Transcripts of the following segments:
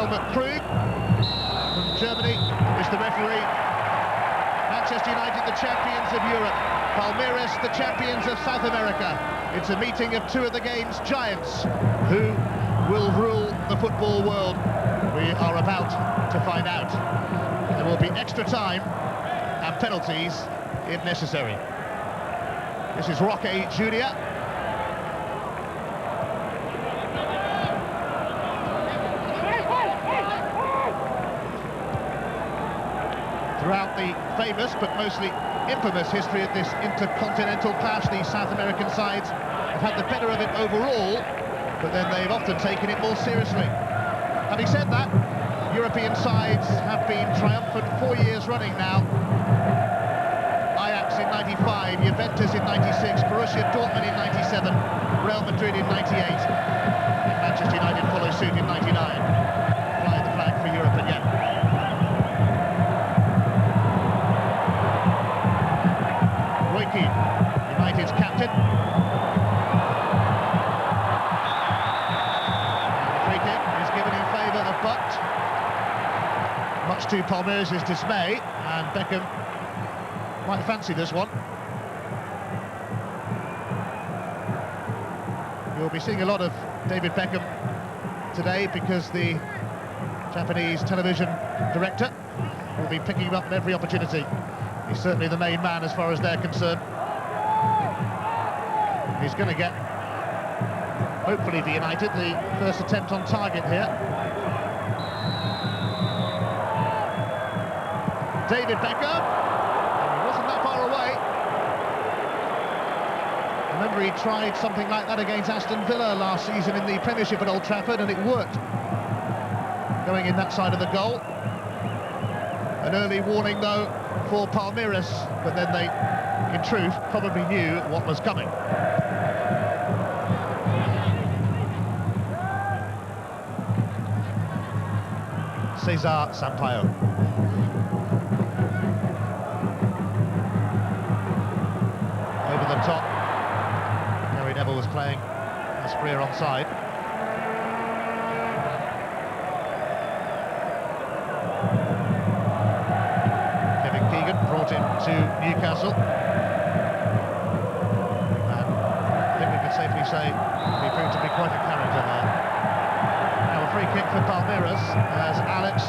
Helmut Krug from Germany is the referee. Manchester United, the champions of Europe. Palmeiras, the champions of South America. It's a meeting of two of the game's giants. Who will rule the football world? We are about to find out. There will be extra time and penalties if necessary. This is Roque Jr. Throughout the famous but mostly infamous history of this Intercontinental Cup, the South American sides have had the better of it overall, but then they've often taken it more seriously. Having said that, European sides have been triumphant 4 years running now. Ajax in 95, Juventus in 96, Borussia Dortmund in 97, Real Madrid in 98, and Manchester United follow suit in 99. Fly the flag for Europe again. Keane, United's captain. And the free kick is given in favour of Butt, much to Palmeiras' dismay, and Beckham might fancy this one. You'll be seeing a lot of David Beckham today because the Japanese television director will be picking him up at every opportunity. He's certainly the main man as far as they're concerned. He's going to get, hopefully for United, the first attempt on target here. David Beckham. He wasn't that far away. Remember, he tried something like that against Aston Villa last season in the Premiership at Old Trafford, and it worked. Going in that side of the goal. An early warning, though, for Palmeiras, but then they, in truth, probably knew what was coming. Cesar Sampaio. Over the top. Gary Neville was playing Asprilla onside. Keane brought him to Newcastle, and I think we can safely say he proved to be quite a character there. Now a free kick for Palmeiras as Alex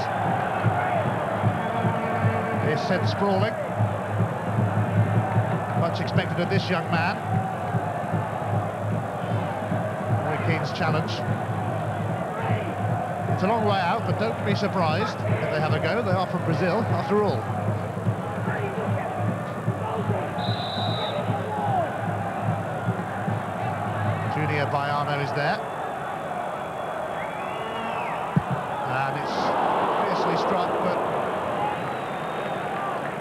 is sent sprawling. Much expected of this young man. Roy Keane's challenge. It's a long way out, but don't be surprised if they have a go. They are from Brazil, after all. Baiano is there, and it's fiercely struck, but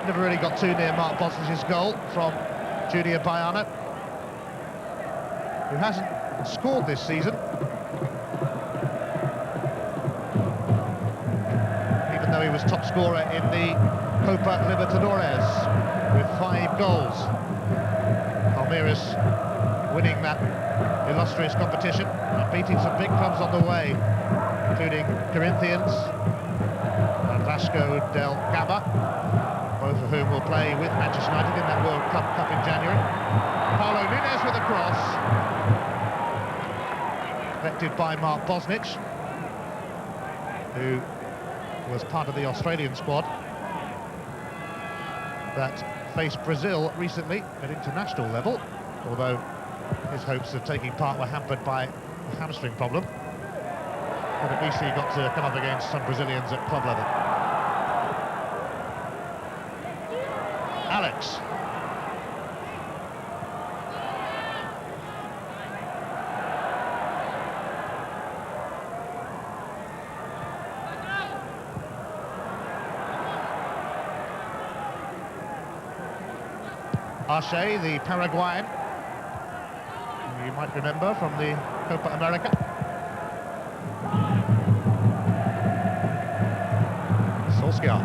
never really got too near Mark Bosnich's goal from Junior Baiano, who hasn't scored this season, even though he was top scorer in the Copa Libertadores with 5 goals. Palmeiras winning that illustrious competition and beating some big clubs on the way, including Corinthians and Vasco da Gama, both of whom will play with Manchester United in that World Cup in January. Paulo Nunes with a cross, deflected by Mark Bosnich, who was part of the Australian squad that faced Brazil recently at international level, although his hopes of taking part were hampered by a hamstring problem. But at least he got to come up against some Brazilians at club level. Alex. Arce, the Paraguayan, you might remember from the Copa America. Solskjaer.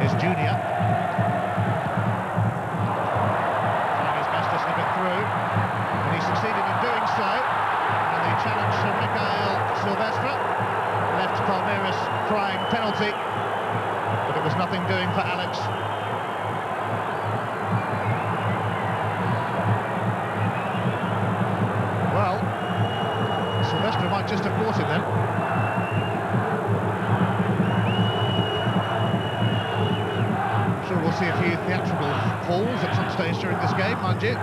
Here's Junior. Trying his best to slip it through, and he succeeded in doing so. And the challenge from Mikhail crying penalty, but it was nothing doing for Alex. Well, Silvestre might just have caught him then. I'm sure we'll see a few theatrical falls at some stage during this game, mind you.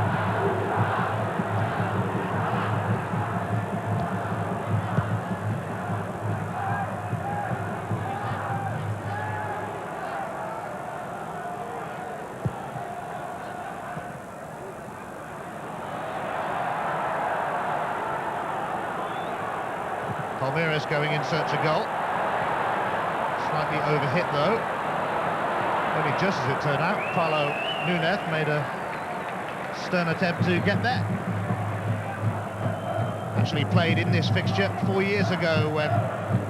Palmeiras going in search of goal. Slightly overhit though. Only just as it turned out. Paulo Nunes made a stern attempt to get there. Actually played in this fixture 4 years ago when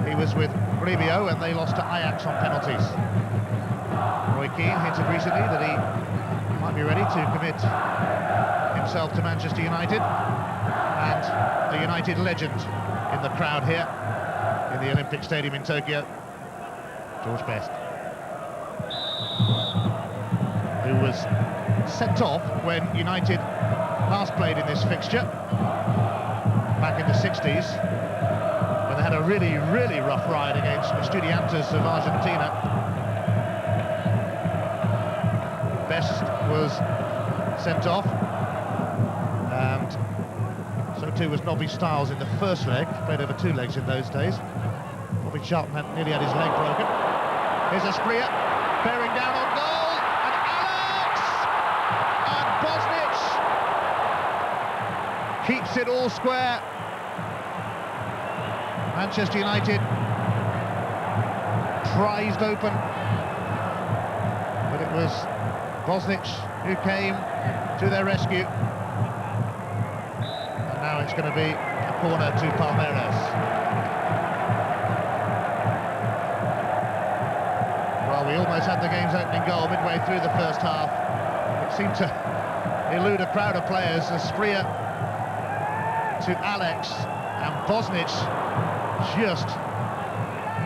he was with Grêmio and they lost to Ajax on penalties. Roy Keane hinted recently that he might be ready to commit himself to Manchester United. And the United legend in the crowd here in the Olympic Stadium in Tokyo, George Best, who was sent off when United last played in this fixture back in the 60s, when they had a really, really rough ride against Estudiantes of Argentina. Best was sent off, and so too was Nobby Stiles in the first leg. Played over 2 legs in those days. Bobby Charlton nearly had his leg broken. Here's Asprilla, bearing down on goal, and Alex! And Bosnich keeps it all square. Manchester United prized open, but it was Bosnich who came to their rescue. Now it's going to be a corner to Palmeiras. Well, we almost had the game's opening goal midway through the first half. It seemed to elude a crowd of players. Asprilla to Alex, and Bosnich just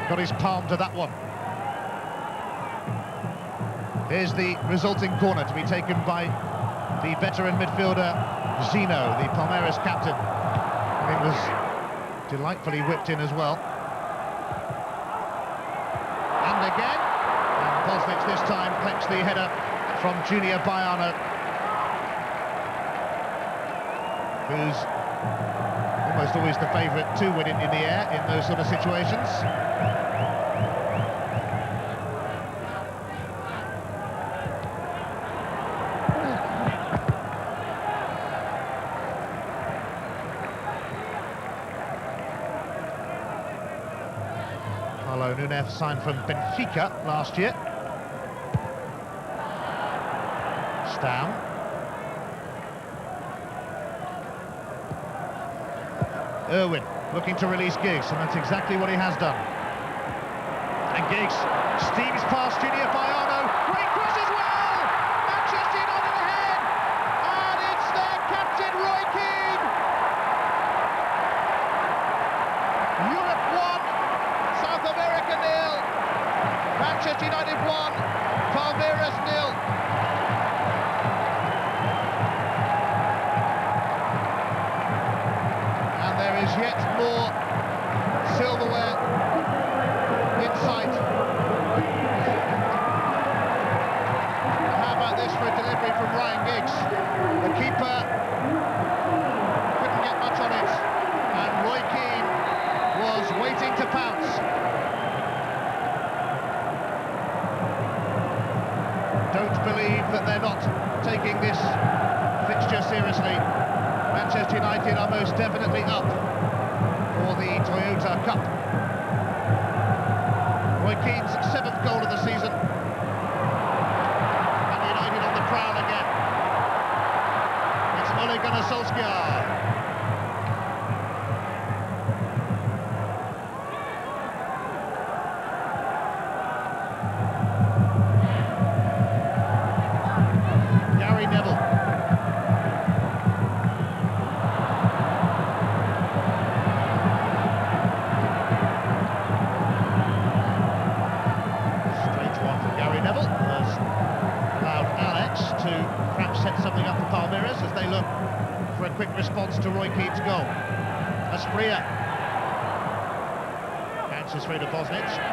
got his palm to that one. Here's the resulting corner to be taken by the veteran midfielder Zeno, the Palmeiras captain. And it was delightfully whipped in as well. And again, and Bosnich this time collects the header from Junior Baiano, who's almost always the favourite to win it in the air in those sort of situations. Paulo Nunes signed from Benfica last year. Stam. Irwin looking to release Giggs, and that's exactly what he has done. And Giggs steams past Junior Baiano. Great cross as well! Manchester United ahead! And it's their captain, Roy Keane! Europe 1, South America 0. Manchester United 1, Palmeiras 0. Yet more silverware in sight. How about this for a delivery from Ryan Giggs? The keeper couldn't get much on it, and Roy Keane was waiting to pounce. Don't believe that they're not taking this fixture seriously. Manchester United are most definitely up for the Toyota Cup. Roy Keane's 7th goal of the season. And United on the prowl again. It's Ole Gunnar Solskjaer. Gary Neville. goal. Asprilla. Bounces through to Bosnich.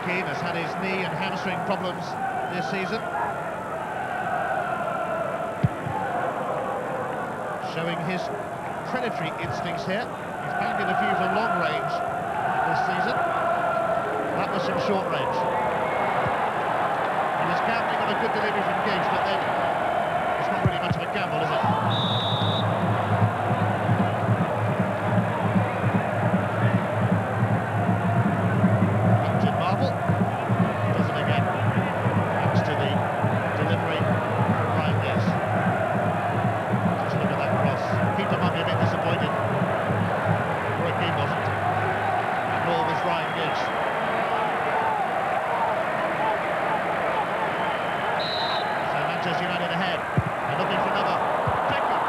Keane has had his knee and hamstring problems this season, showing his predatory instincts here. He's banged in a few from long range this season. That was some short range. And he's gambling on a good delivery from Giggs, but then it's not really much of a gamble, is it? United ahead, and looking for another. Beckham.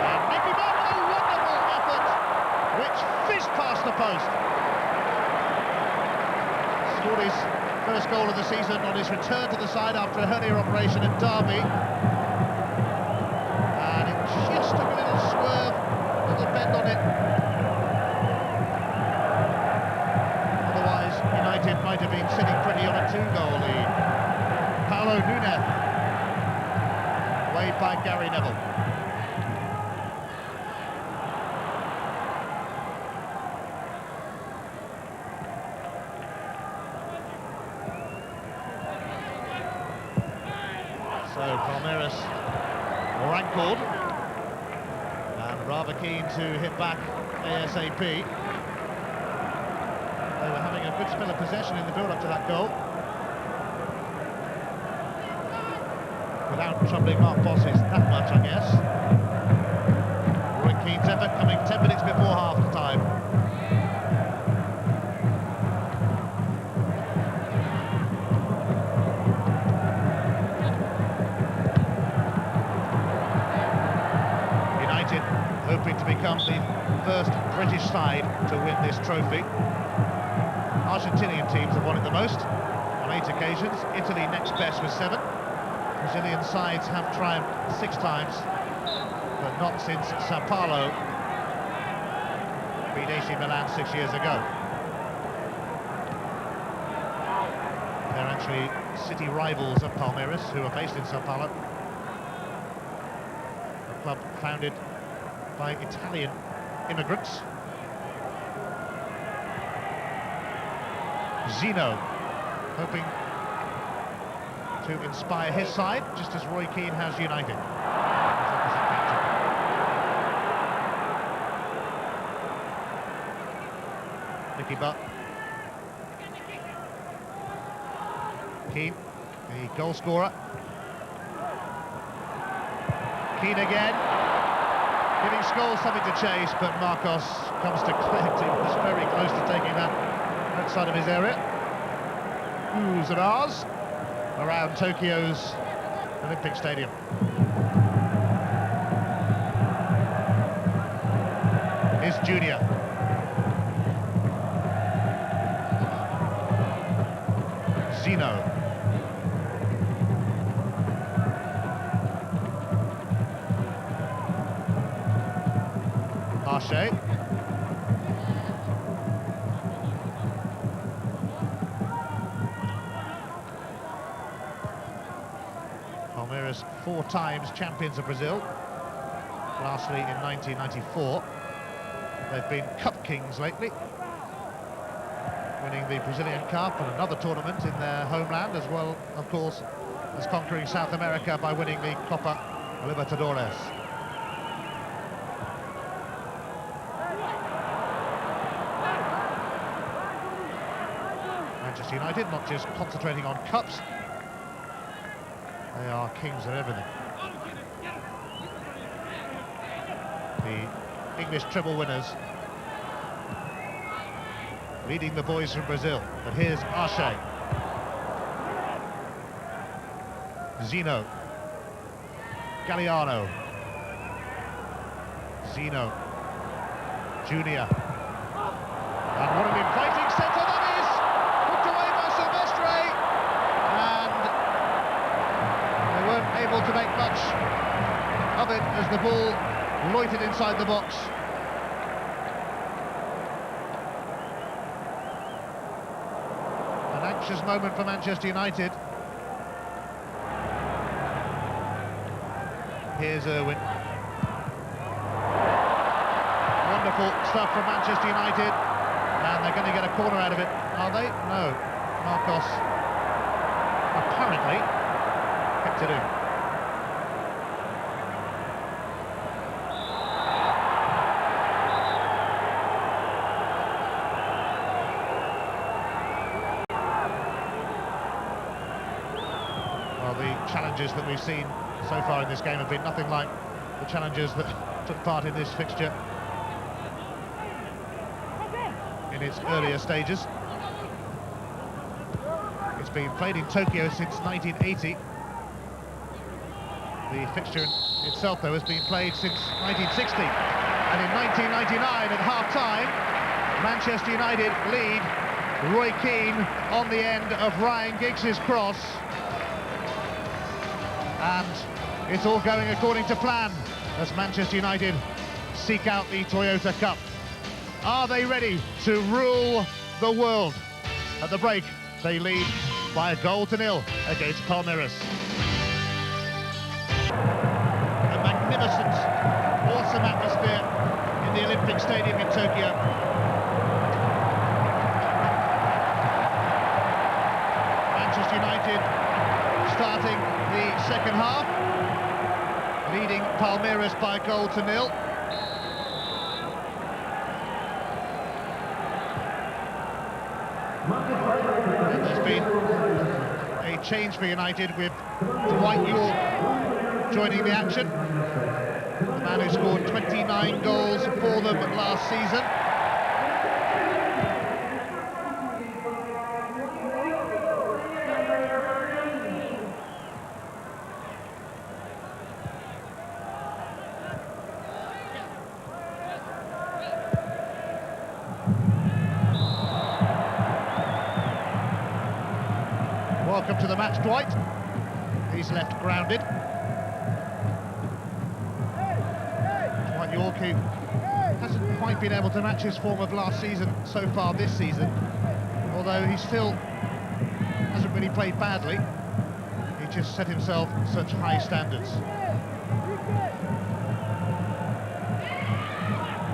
And Mickey Bob, a wonderful effort, which fizzed past the post. Scored his first goal of the season on his return to the side after a hernia operation at Derby. And it just took a little swerve, a little bend on it. Otherwise, United might have been sitting pretty on a 2-goal lead. Paulo Nunes, waved by Gary Neville. So Palmeiras were anchored and rather keen to hit back ASAP. They were having a good spell of possession in the build-up to that goal, without troubling Mark Bosses that much, I guess. Roy Keane's effort coming 10 minutes before half-time. United hoping to become the first British side to win this trophy. Argentinian teams have won it the most, on 8 occasions. Italy next best with 7. Brazilian sides have triumphed 6 times, but not since Sao Paulo beat AC Milan 6 years ago. They're actually city rivals of Palmeiras, who are based in Sao Paulo. A club founded by Italian immigrants. Zeno, hoping to inspire his side, just as Roy Keane has United. Nicky Butt. Keane, the goal scorer. Keane again, giving Scholes something to chase, but Marcos comes to collect. He was very close to taking that outside of his area. Oohs and ahs around Tokyo's Olympic Stadium. Here's Junior. Zeno. Arche. Palmeiras 4 times champions of Brazil, lastly in 1994. They've been Cup Kings lately, winning the Brazilian Cup and another tournament in their homeland, as well, of course, as conquering South America by winning the Copa Libertadores. Manchester United not just concentrating on cups, they are kings of everything. The English treble winners leading the boys from Brazil. But here's Arche. Zeno. Galliano. Zeno. Junior. And what an inviting centre that is! Put away by Silvestre. And unable to make much of it as the ball loitered inside the box. An anxious moment for Manchester United. Here's Irwin. Wonderful stuff from Manchester United, and they're going to get a corner out of it, are they? No. Marcos apparently kept it in. Well, the challenges that we've seen so far in this game have been nothing like the challenges that took part in this fixture in its earlier stages. It's been played in Tokyo since 1980. The fixture itself, though, has been played since 1960. And in 1999, at half-time, Manchester United lead. Roy Keane on the end of Ryan Giggs' cross. And it's all going according to plan as Manchester United seek out the Toyota Cup. Are they ready to rule the world? At the break, they lead by 1-0 against Palmeiras. A magnificent, awesome atmosphere in the Olympic Stadium in Tokyo. Manchester United starting the second half, leading Palmeiras by 0-0. And there's been a change for United with Dwight York joining the action. The man who scored 29 goals for them last season. Welcome to the match, Dwight. He's left grounded. Dwight York, who hasn't quite been able to match his form of last season so far this season, although he still hasn't really played badly. He just set himself such high standards.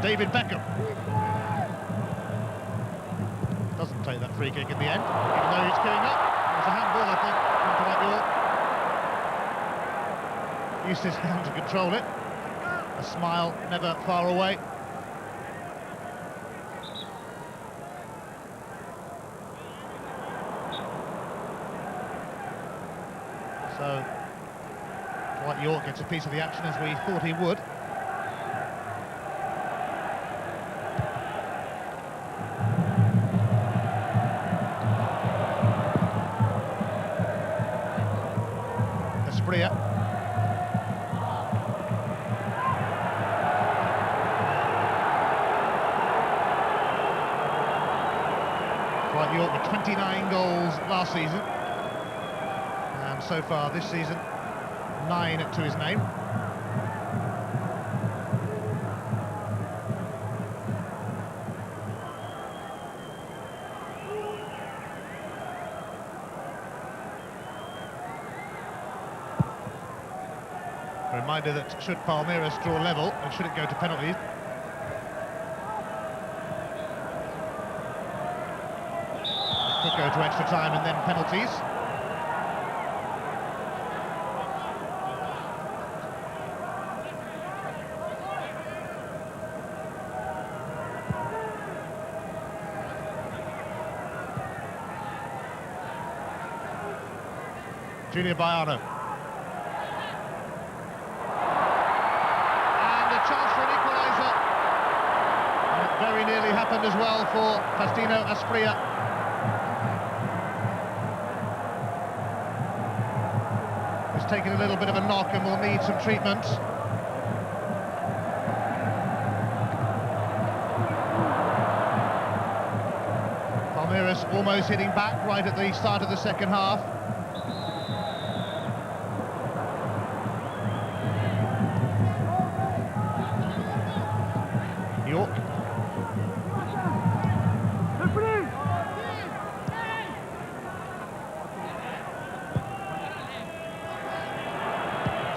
David Beckham doesn't take that free kick in the end, even though he's queuing up. It's a handball, I think, from Dwight York. Used his hand to control it. A smile never far away. So, Dwight York gets a piece of the action as we thought he would. Dwight York with 29 goals last season, and so far this season, 9 to his name. A reminder that should Palmeiras draw level, and should it go to penalties, it could go to extra time and then penalties. Junior Baiano. And a chance for an equaliser. And it very nearly happened as well for Faustino Asprilla. He's taken a little bit of a knock and will need some treatment. Palmeiras almost hitting back right at the start of the second half.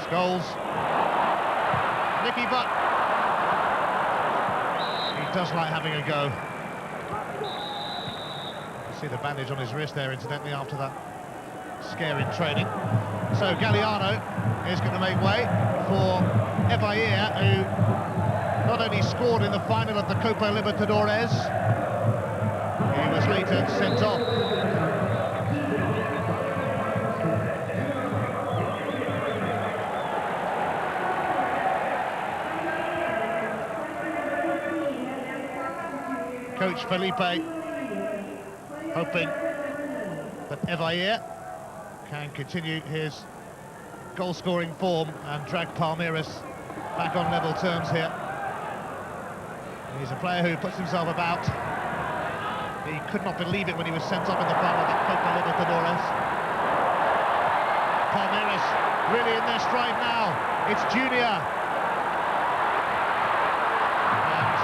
Goals. Nicky Butt. He does like having a go. You see the bandage on his wrist there, incidentally, after that scare in training. So Galliano is going to make way for Evair, who not only scored in the final of the Copa Libertadores, he was later sent off. Coach Felipe hoping that Evair can continue his goal-scoring form and drag Palmeiras back on level terms here. He's a player who puts himself about. He could not believe it when he was sent off in the final of the Copa Libertadores. Palmeiras really in their stride now. It's Junior. And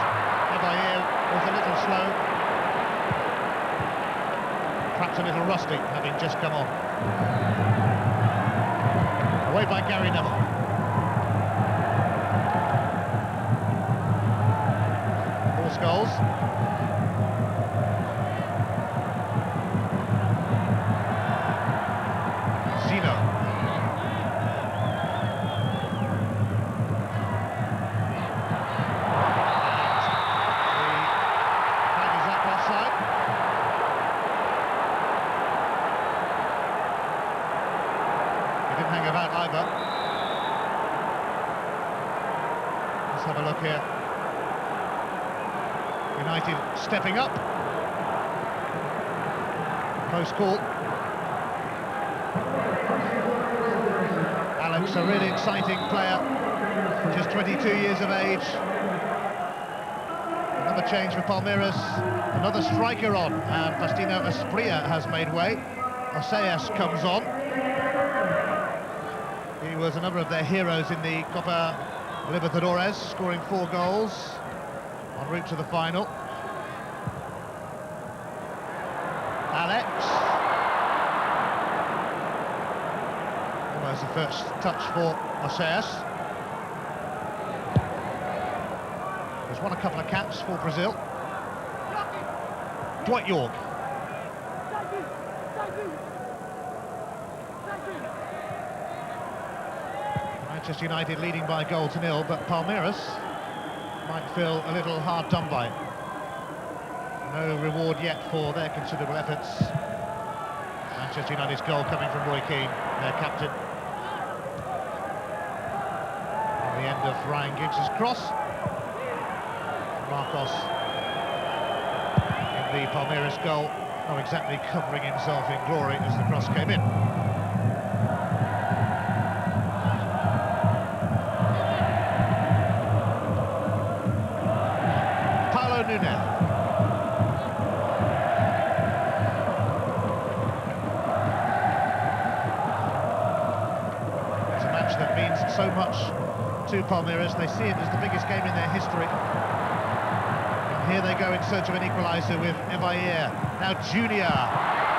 Evair was a little slow. Perhaps a little rusty, having just come on. Away by Gary Neville. Force goals. Zeno. Let's have a look here. United stepping up. Close call. Alex, a really exciting player, just 22 years of age. Another change for Palmeiras, another striker on, and Faustino Asprilla has made way. Oseas comes on. He was another of their heroes in the Copa Libertadores, scoring 4 goals en route to the final. Alex. Almost the first touch for Oseas. He's won a couple of caps for Brazil. Dwight York. Manchester United leading by a goal to nil, but Palmeiras might feel a little hard done by. No reward yet for their considerable efforts. Manchester United's goal coming from Roy Keane, their captain. On the end of Ryan Giggs' cross. Marcos in the Palmeiras goal, not exactly covering himself in glory as the cross came in. That means so much to Palmeiras. They see it as the biggest game in their history. And here they go in search of an equaliser with Evair. Now Junior.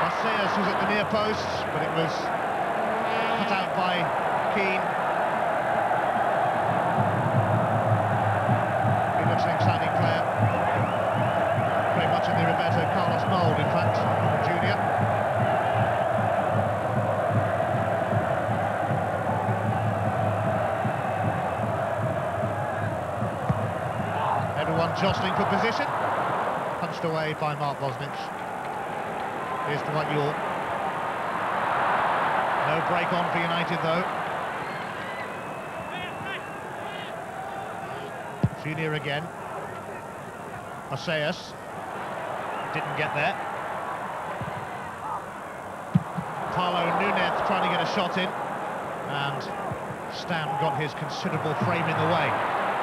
Oseas was at the near post, but it was cut out by Keane. He looks an exciting player. Very much in the Roberto Carlos mould, in fact, Junior. Jostling for position, punched away by Mark Bosnich. Here's Dwight York. No break on for United though. Junior again. Oseas didn't get there. Paulo Nunes trying to get a shot in, and Stam got his considerable frame in the way.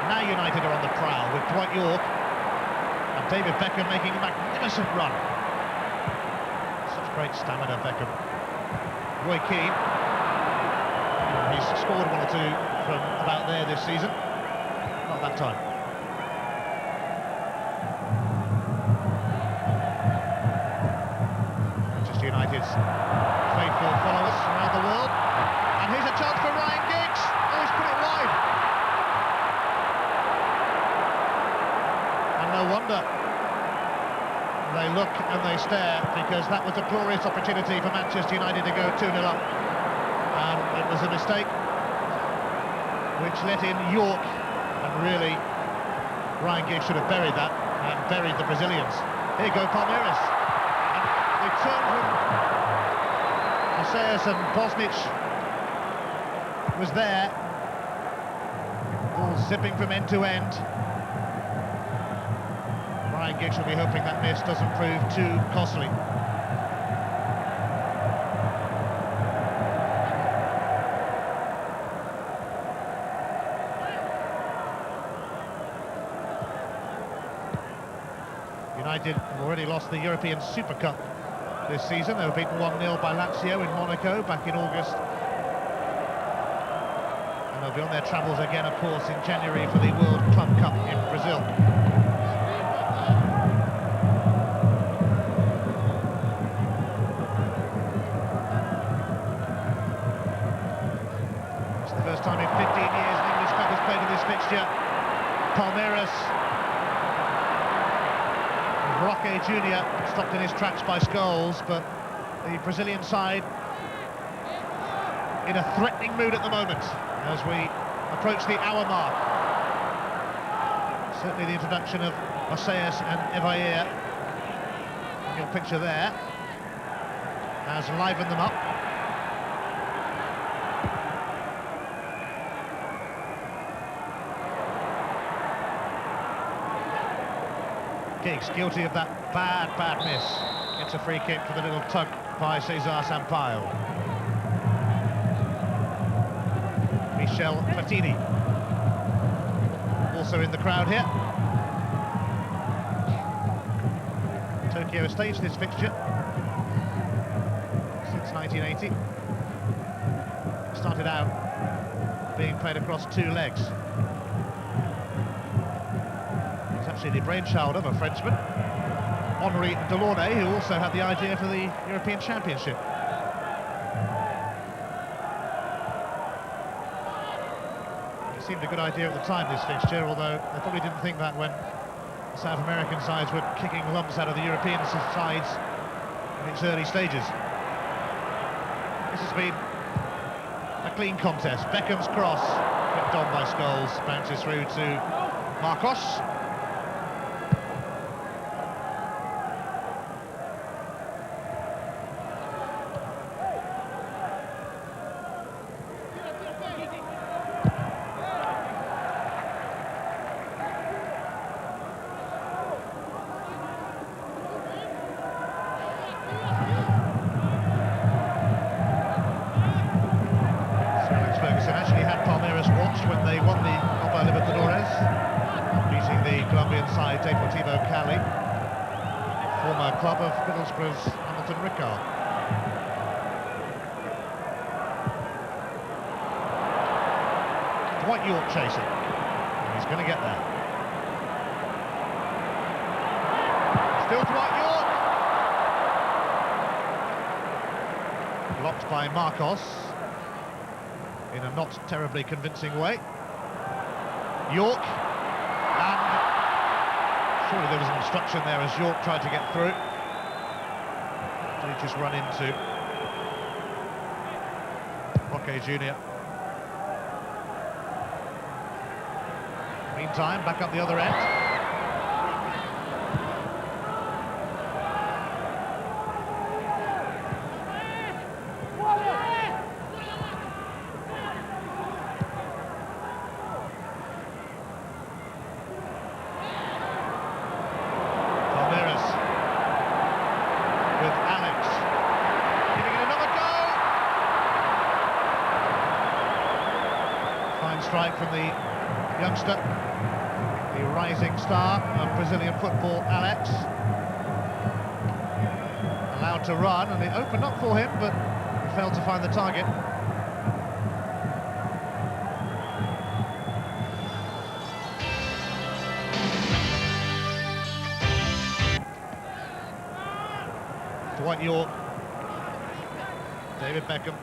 Now United are on the prowl with Dwight York and David Beckham making a magnificent run. Such great stamina, Beckham. Roy Keane. He's scored 1 or 2 from about there this season. Not that time. Manchester United's faithful followers around the world. And here's a chance for Ryan Giggs. Oh, look and they stare, because that was a glorious opportunity for Manchester United to go 2-0 up. And it was a mistake which let in York, and really Ryan Giggs should have buried that and buried the Brazilians. Here go Palmeiras, and they turned from Macias, and Bosnich was there, all zipping from end to end. Ryan Giggs will be hoping that miss doesn't prove too costly. United have already lost the European Super Cup this season. They were beaten 1-0 by Lazio in Monaco back in August. And they'll be on their travels again, of course, in January for the World Club Cup in Brazil. It's the first time in 15 years an English club has played in this fixture. Palmeiras. Roque Jr. stopped in his tracks by Scholes, but the Brazilian side in a threatening mood at the moment as we approach the hour mark. Certainly the introduction of Macias and Evair, in your picture there, has livened them up. Giggs guilty of that bad miss. Gets a free kick for the little tug by Cesar Sampaio. Michel Platini also in the crowd here. Tokyo staged this fixture since 1980. It started out being played across 2 legs. The brainchild of a Frenchman, Henri Delaunay, who also had the idea for the European Championship. It seemed a good idea at the time, this fixture, although they probably didn't think that when the South American sides were kicking lumps out of the European sides in its early stages. This has been a clean contest. Beckham's cross, whipped on by Scholes, bounces through to Marcos. When they won the Copa Libertadores, beating the Colombian side Deportivo Cali, former club of Middlesbrough's Hamilton Ricard. Dwight York chasing. He's going to get there. Still Dwight York. Blocked by Marcos in a not terribly convincing way. York, and surely there was an obstruction there as York tried to get through. Did he just run into Roque Jr.? Meantime, back up the other end. Strike from the youngster, the rising star of Brazilian football, Alex. Allowed to run, and it opened up for him, but he failed to find the target. Dwight York, David Beckham.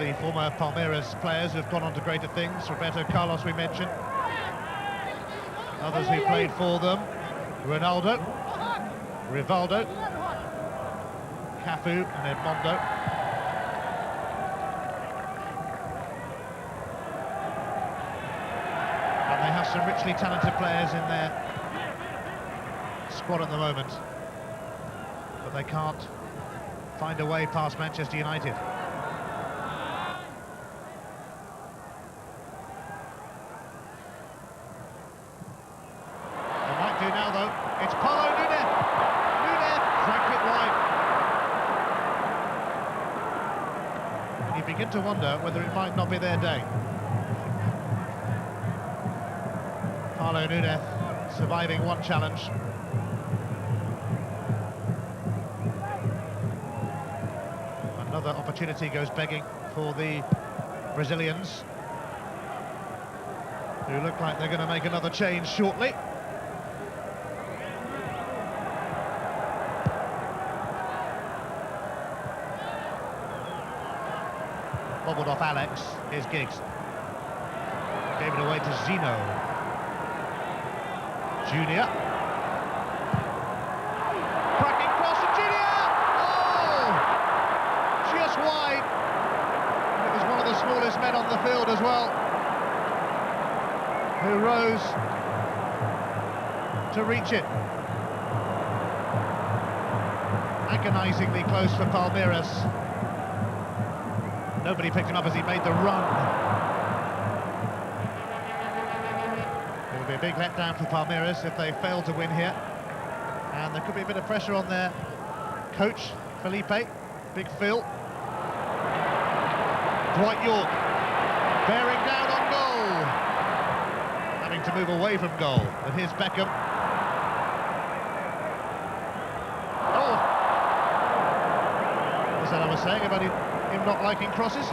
the former Palmeiras players who've gone on to greater things. Roberto Carlos, we mentioned. Others who played for them. Ronaldo, Rivaldo, Cafu and Edmondo. And they have some richly talented players in their squad at the moment. But they can't find a way past Manchester United. They might do now, though. It's Paulo Nunes. Nunes dragged it wide. And you begin to wonder whether it might not be their day. Paulo Nunes surviving one challenge. Another opportunity goes begging for the Brazilians, who look like they're going to make another change shortly. Bobbled off Alex, here's Giggs. Gave it away to Zeno. Junior. Cracking cross to Junior! Oh! Just wide. And it was one of the smallest men on the field as well, who rose to reach it. Agonisingly close for Palmeiras. Nobody picked him up as he made the run. It will be a big letdown for Palmeiras if they fail to win here. And there could be a bit of pressure on their coach, Felipe, Big Phil. Dwight York, bearing down on goal. Having to move away from goal, but here's Beckham. Oh! Is that what I was saying about him not liking crosses?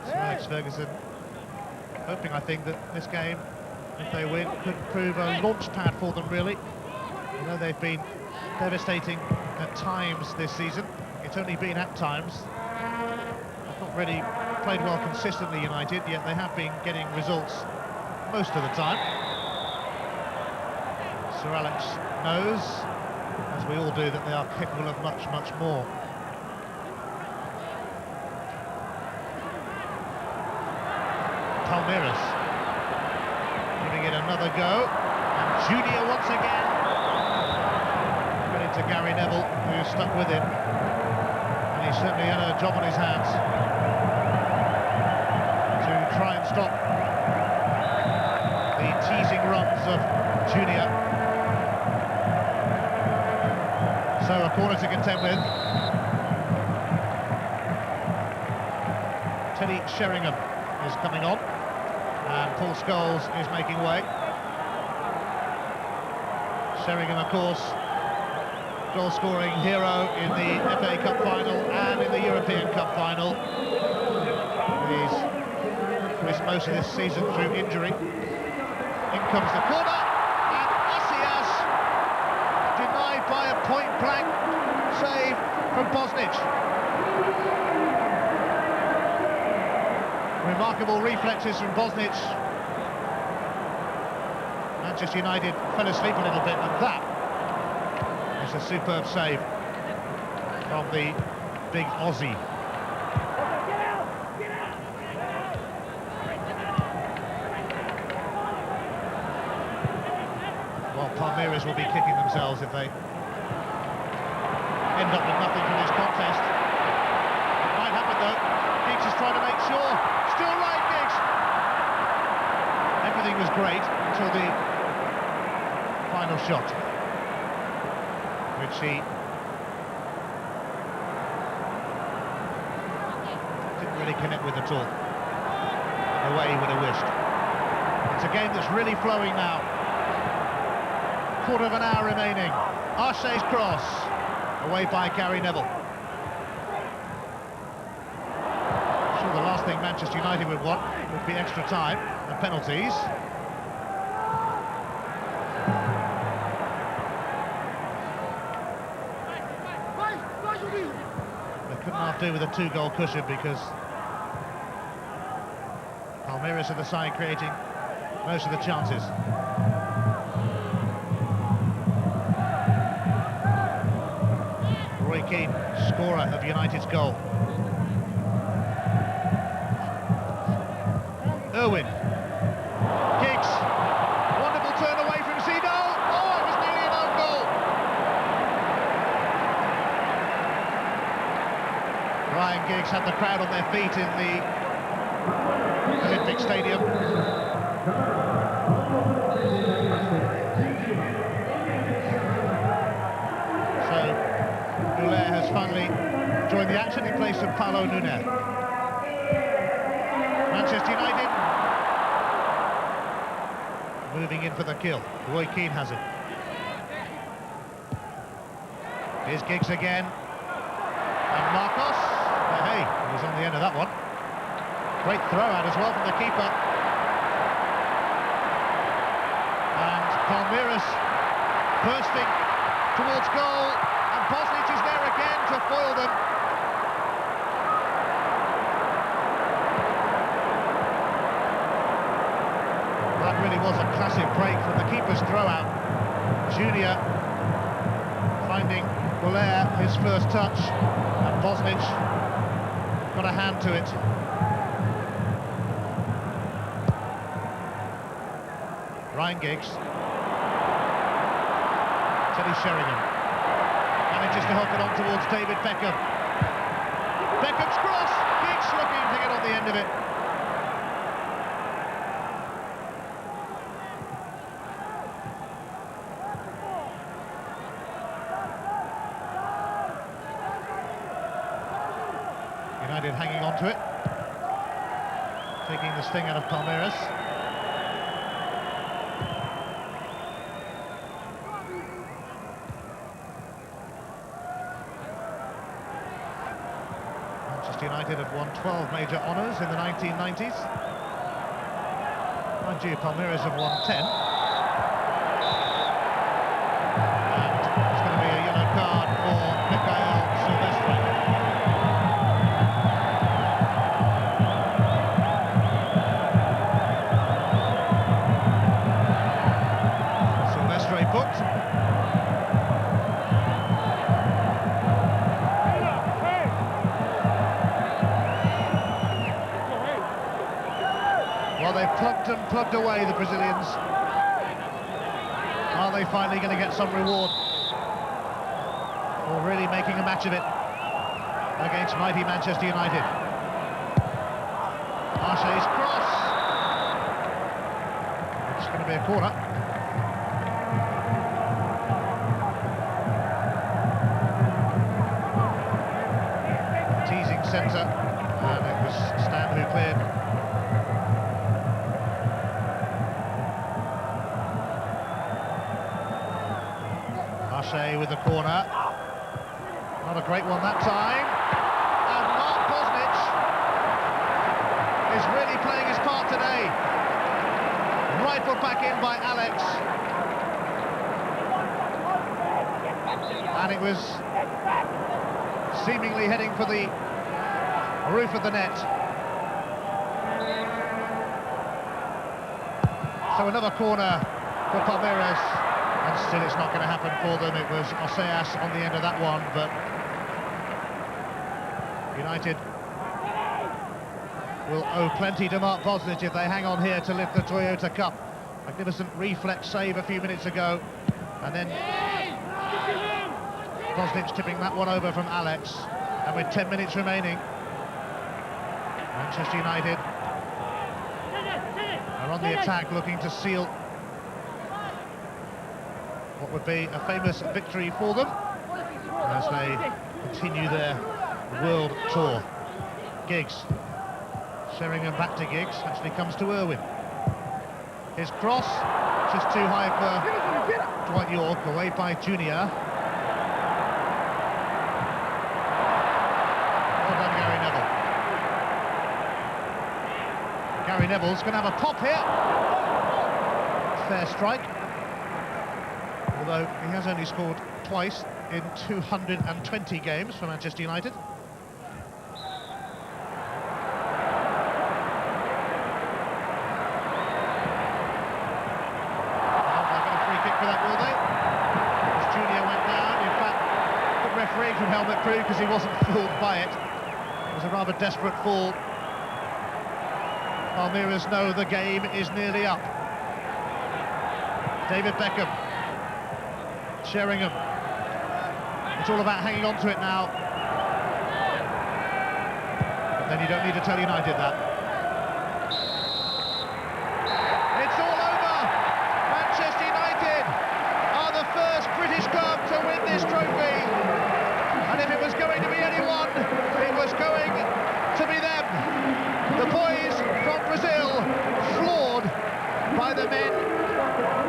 So Alex Ferguson hoping, I think, that this game, if they win, could prove a launch pad for them, really. You know, they've been devastating at times this season. It's only been at times. They've not really played well consistently, United, yet they have been getting results most of the time. Sir Alex knows, as we all do, that they are capable of much, much more. Palmeiras giving it another go, and Junior once again. Credit to Gary Neville, who stuck with him, and he certainly had a job on his hands to try and stop the teasing runs of Junior. So a corner to contend with. Teddy Sheringham is coming on, and Paul Scholes is making way. Sheringham, of course, goal-scoring hero in the FA Cup final and in the European Cup final. He's missed most of this season through injury. In comes the corner, and Osias denied by a point-blank save from Bosnich. Remarkable reflexes from Bosnich. Manchester United fell asleep a little bit, and that is a superb save from the big Aussie. Well, Palmeiras will be kicking themselves if they end up with nothing from this contest. It might happen, though. Giggs is trying to make sure. Still right, Giggs. Everything was great until the final shot, which he didn't really connect with at all, the way he would have wished. It's a game that's really flowing now. Quarter of an hour remaining. Arce's cross, away by Gary Neville. The the last thing Manchester United would want would be extra time and penalties. They couldn't half do with a 2-goal cushion because Palmeiras are the side creating most of the chances. Keane, scorer of United's goal. Irwin. Giggs. Wonderful turn away from Zidane. Oh, it was nearly an own goal. Ryan Giggs had the crowd on their feet in the Olympic Stadium. Finally joined the action in place of Paulo Nunes. Manchester United moving in for the kill. Roy Keane has it. Here's Giggs again. And Marcos. Hey, he was on the end of that one. Great throw out as well from the keeper. And Palmeiras bursting towards goal. Bosnich is there again to foil them. That really was a classic break from the keeper's throw-out. Junior finding Goulart his first touch, and Bosnich got a hand to it. Ryan Giggs. Teddy Sheringham. Manages to hook it on towards David Beckham. Beckham's cross! Giggs looking to get on the end of it. United hanging on to it. Taking the sting out of Palmeiras. United have won 12 major honours in the 1990s. Mind you, Palmeiras have won 10. And it's going to be a yellow card for Mikael Silvestre. Silvestre booked. Well, they've plugged and plugged away, the Brazilians. Are they finally going to get some reward for really making a match of it against mighty Manchester United? Marseille's cross. It's going to be a corner. Teasing centre, and it was Stan who cleared. With the corner, not a great one that time, and Mark Bosnich is really playing his part today. Rifled back in by Alex, and it was seemingly heading for the roof of the net. So another corner for Palmeiras. And still it's not going to happen for them. It was Oseas on the end of that one, but United will owe plenty to Mark Bosnich if they hang on here to lift the Toyota Cup. Magnificent reflex save a few minutes ago, and then Bosnich tipping that one over from Alex, and with 10 minutes remaining, Manchester United are on the attack, looking to seal what would be a famous victory for them as they continue their world tour. Giggs. Sheringham back to Giggs, actually comes to Irwin. His cross, just too high for Dwight York, away by Junior. Well done, Gary Neville. Gary Neville's going to have a pop here. Fair strike. Although he has only scored twice in 220 games for Manchester United. From helmet crew because he wasn't fooled by it. It was a rather desperate fall. Palmeiras know the game is nearly up. David Beckham, Sheringham. It's all about hanging on to it now. But then you don't need to tell United that. It's all over. Manchester United are the first British club to win this trophy. And if it was going to be anyone, it was going to be them. The boys from Brazil, floored by the men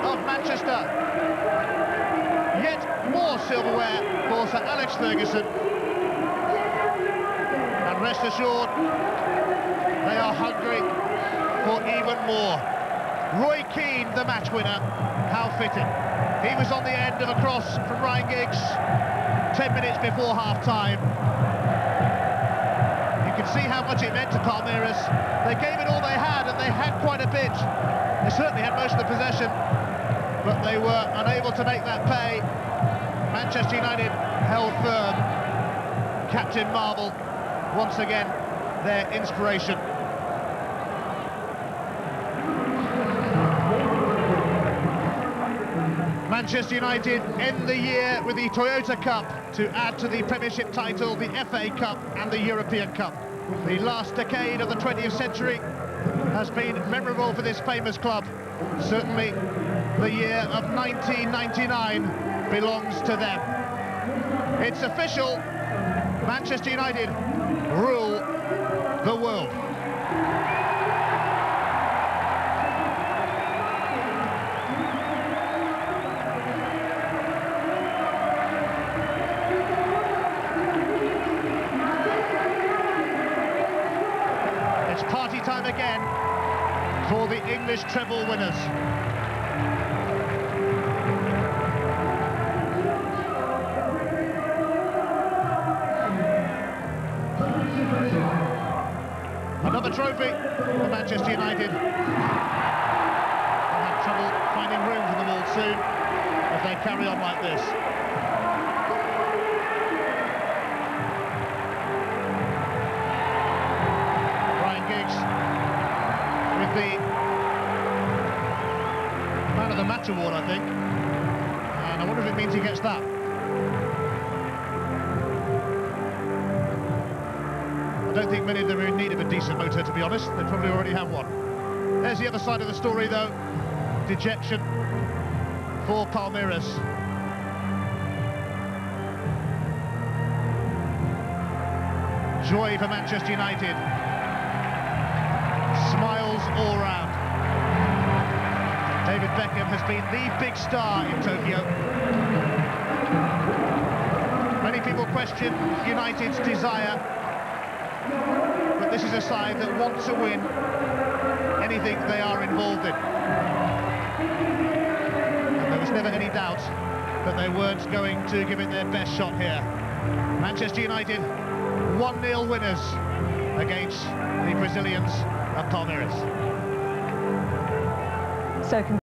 of Manchester. Yet more silverware for Sir Alex Ferguson. And rest assured, they are hungry for even more. Roy Keane, the match winner, how fitting. He was on the end of a cross from Ryan Giggs 10 minutes before half-time. You can see how much it meant to Palmeiras. They gave it all they had, and they had quite a bit. They certainly had most of the possession, but they were unable to make that pay. Manchester United held firm. Captain Marvel, once again, their inspiration. Manchester United end the year with the Toyota Cup to add to the Premiership title, the FA Cup and the European Cup. The last decade of the 20th century has been memorable for this famous club. Certainly the year of 1999 belongs to them. It's official, Manchester United rule the world. Party time again for the English treble winners. Another trophy for Manchester United. They'll have trouble finding room for them all soon if they carry on like this. With the Man of the Match award, I think, and I wonder if it means he gets that. I don't think many of them are in need of a decent motor, to be honest. They probably already have one. There's the other side of the story, though. Dejection for Palmeiras. Joy for Manchester United. Smiles all round. David Beckham has been the big star in Tokyo. Many people question United's desire, but this is a side that wants to win anything they are involved in. And there was never any doubt that they weren't going to give it their best shot here. Manchester United 1-0 winners against the Brazilians of Palmeiras. So